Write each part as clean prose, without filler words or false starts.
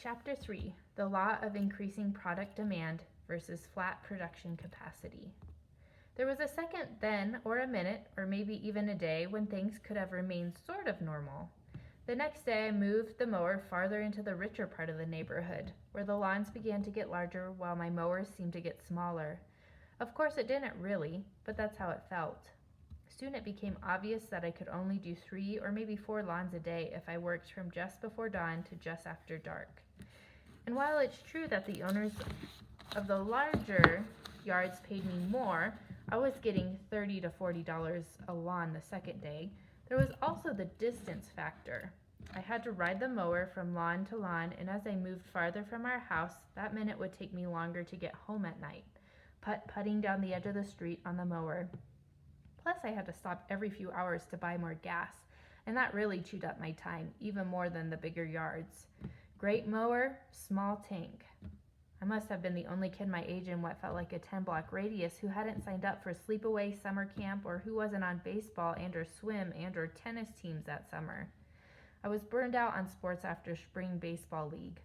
Chapter 3: The Law of Increasing Product Demand versus Flat Production Capacity. There was a second then, or a minute, or maybe even a day, when things could have remained sort of normal. The next day I moved the mower farther into the richer part of the neighborhood, where the lawns began to get larger while my mowers seemed to get smaller. Of course it didn't really, but that's how it felt. Soon it became obvious that I could only do 3 or maybe 4 lawns a day if I worked from just before dawn to just after dark. And while it's true that the owners of the larger yards paid me more, I was getting $30 to $40 a lawn the second day. There was also the distance factor. I had to ride the mower from lawn to lawn, and as I moved farther from our house, that meant it would take me longer to get home at night, putting down the edge of the street on the mower. Plus, I had to stop every few hours to buy more gas, and that really chewed up my time, even more than the bigger yards. Great mower, small tank. I must have been the only kid my age in what felt like a 10-block radius who hadn't signed up for sleepaway summer camp or who wasn't on baseball and or swim and or tennis teams that summer. I was burned out on sports after spring baseball league.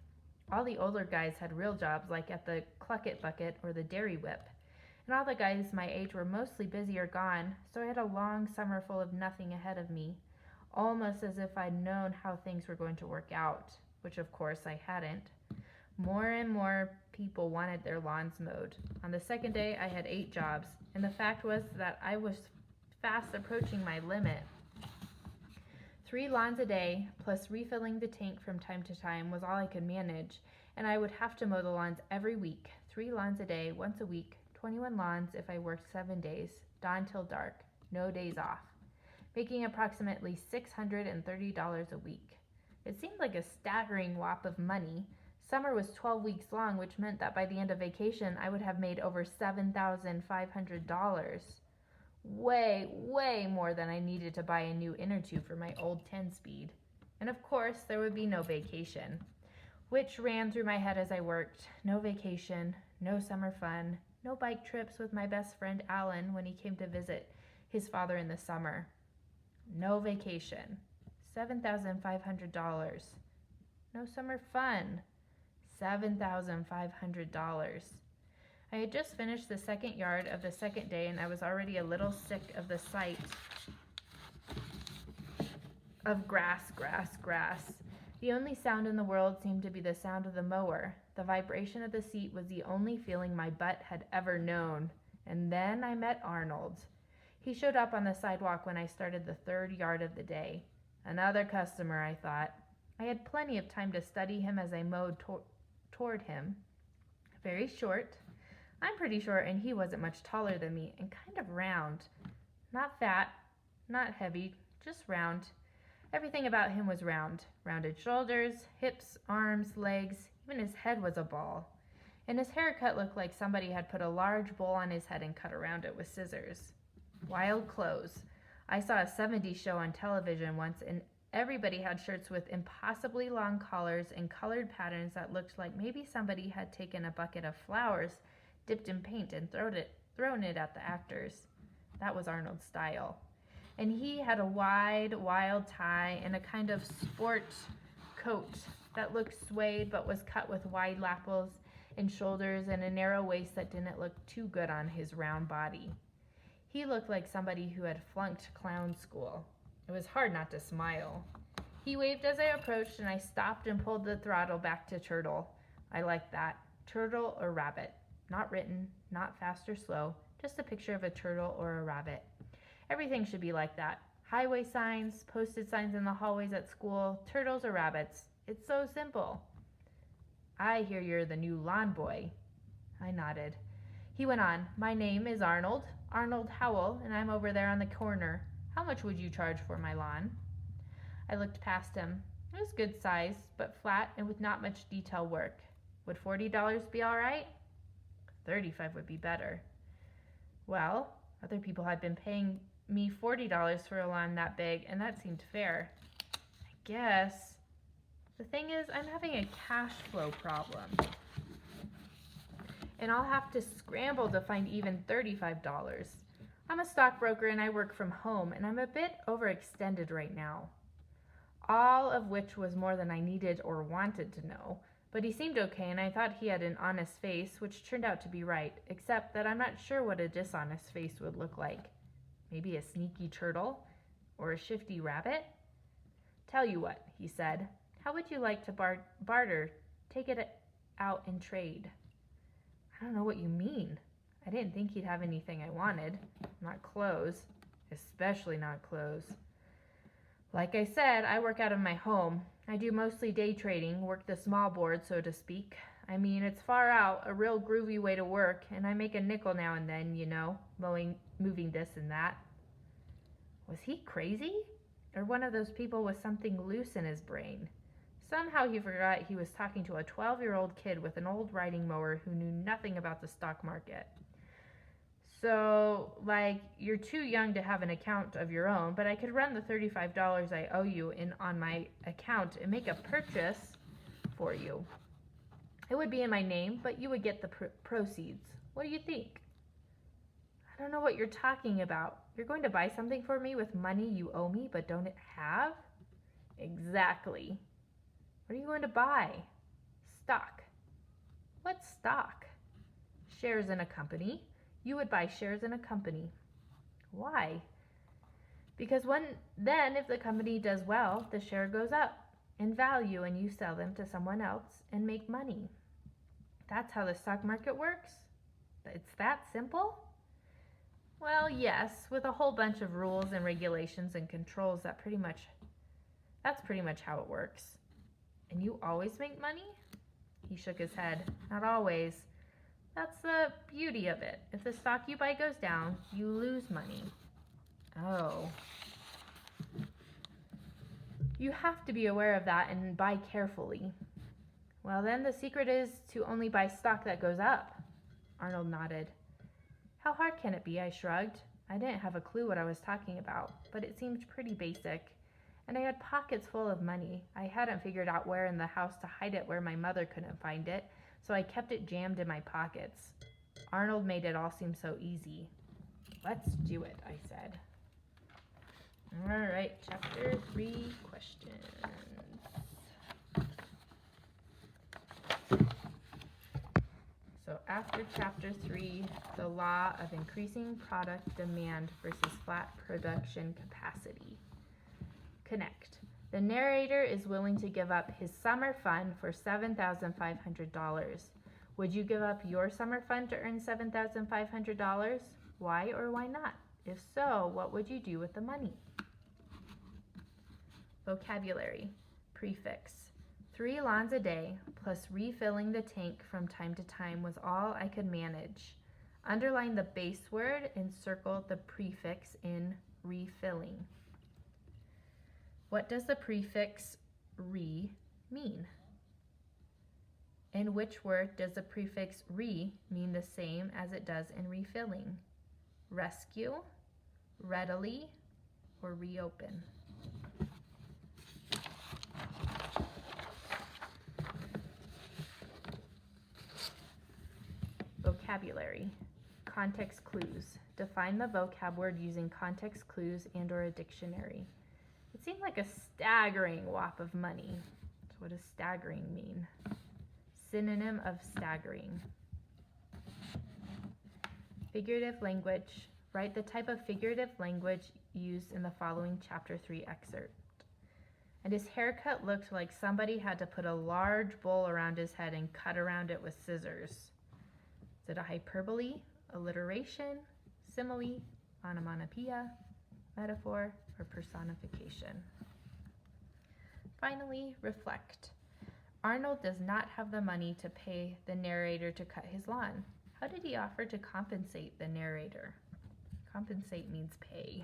All the older guys had real jobs like at the Clucket Bucket or the Dairy Whip. And all the guys my age were mostly busy or gone, so I had a long summer full of nothing ahead of me, almost as if I'd known how things were going to work out, which of course I hadn't. More and more people wanted their lawns mowed. On the second day, I had 8 jobs, and the fact was that I was fast approaching my limit. 3 lawns a day, plus refilling the tank from time to time, was all I could manage, and I would have to mow the lawns every week. 3 lawns a day, once a week, 21 lawns if I worked 7 days, dawn till dark, no days off, making approximately $630 a week. It seemed like a staggering whop of money. Summer was 12 weeks long, which meant that by the end of vacation, I would have made over $7,500. Way more than I needed to buy a new inner tube for my old 10-speed. And of course, there would be no vacation, which ran through my head as I worked. No vacation, no summer fun, no bike trips with my best friend Alan when he came to visit his father in the summer. No vacation. $7,500. No summer fun. $7,500. I had just finished the second yard of the second day, and I was already a little sick of the sight of grass. The only sound in the world seemed to be the sound of the mower. The vibration of the seat was the only feeling my butt had ever known. And then I met Arnold. He showed up on the sidewalk when I started the 3rd yard of the day. Another customer, I thought. I had plenty of time to study him as I mowed toward him. Very short. I'm pretty short, and he wasn't much taller than me, and kind of round. Not fat, not heavy, just round. Everything about him was round. Rounded shoulders, hips, arms, legs, even his head was a ball. And his haircut looked like somebody had put a large bowl on his head and cut around it with scissors. Wild clothes. I saw a 70s show on television once, and everybody had shirts with impossibly long collars and colored patterns that looked like maybe somebody had taken a bucket of flowers, dipped in paint, and thrown it at the actors. That was Arnold's style. And he had a wide, wild tie and a kind of sport coat that looked suede but was cut with wide lapels and shoulders and a narrow waist that didn't look too good on his round body. He looked like somebody who had flunked clown school. It was hard not to smile. He waved as I approached, and I stopped and pulled the throttle back to turtle. I liked that. Turtle or rabbit. Not written, not fast or slow, just a picture of a turtle or a rabbit. Everything should be like that. Highway signs, posted signs in the hallways at school, turtles or rabbits. It's so simple. I hear you're the new lawn boy. I nodded. He went on, my name is Arnold Howell, and I'm over there on the corner. How much would you charge for my lawn? I looked past him. It was good size, but flat and with not much detail work. Would $40 be all right? $35 would be better. Well, other people had been paying me $40 for a lawn that big, and that seemed fair. I guess. The thing is, I'm having a cash flow problem. And I'll have to scramble to find even $35. I'm a stockbroker and I work from home, and I'm a bit overextended right now. All of which was more than I needed or wanted to know, But he seemed okay, and I thought he had an honest face, which turned out to be right, except that I'm not sure what a dishonest face would look like. Maybe a sneaky turtle? Or a shifty rabbit? Tell you what, he said. How would you like to barter? Take it out and trade. I don't know what you mean. I didn't think he'd have anything I wanted. Not clothes. Especially not clothes. Like I said, I work out of my home. I do mostly day trading, work the small board, so to speak. I mean, it's far out, a real groovy way to work, and I make a nickel now and then, you know, moving this and that. Was he crazy? Or one of those people with something loose in his brain? Somehow he forgot he was talking to a 12-year-old kid with an old riding mower who knew nothing about the stock market. So, like, you're too young to have an account of your own, but I could run the $35 I owe you on my account and make a purchase for you. It would be in my name, but you would get the proceeds. What do you think? I don't know what you're talking about. You're going to buy something for me with money you owe me but don't have? Exactly. What are you going to buy? Stock. What stock? Shares in a company. You would buy shares in a company. Why? Because then if the company does well, the share goes up in value and you sell them to someone else and make money. That's how the stock market works? It's that simple? Well, yes, with a whole bunch of rules and regulations and controls, that's pretty much how it works. And you always make money? He shook his head. Not always. That's the beauty of it. If the stock you buy goes down, you lose money. Oh. You have to be aware of that and buy carefully. Well, then the secret is to only buy stock that goes up. Arnold nodded. How hard can it be? I shrugged. I didn't have a clue what I was talking about, but it seemed pretty basic. And I had pockets full of money. I hadn't figured out where in the house to hide it where my mother couldn't find it, so I kept it jammed in my pockets. Arnold made it all seem so easy. Let's do it, I said. All right, chapter 3, questions. So after chapter 3, the law of increasing product demand versus flat production capacity. Connect. The narrator is willing to give up his summer fund for $7,500. Would you give up your summer fund to earn $7,500? Why or why not? If so, what would you do with the money? Vocabulary. Prefix. 3 lawns a day, plus refilling the tank from time to time was all I could manage. Underline the base word and circle the prefix in refilling. What does the prefix re mean? In which word does the prefix re mean the same as it does in refilling? Rescue, readily, or reopen? Vocabulary. Context clues. Define the vocab word using context clues and/or a dictionary. It seemed like a staggering whop of money. So what does staggering mean? Synonym of staggering. Figurative language. Write the type of figurative language used in the following chapter 3 excerpt. And his haircut looked like somebody had to put a large bowl around his head and cut around it with scissors. Is it a hyperbole, alliteration, simile, onomatopoeia, metaphor, or personification? Finally, reflect. Arnold does not have the money to pay the narrator to cut his lawn. How did he offer to compensate the narrator? Compensate means pay.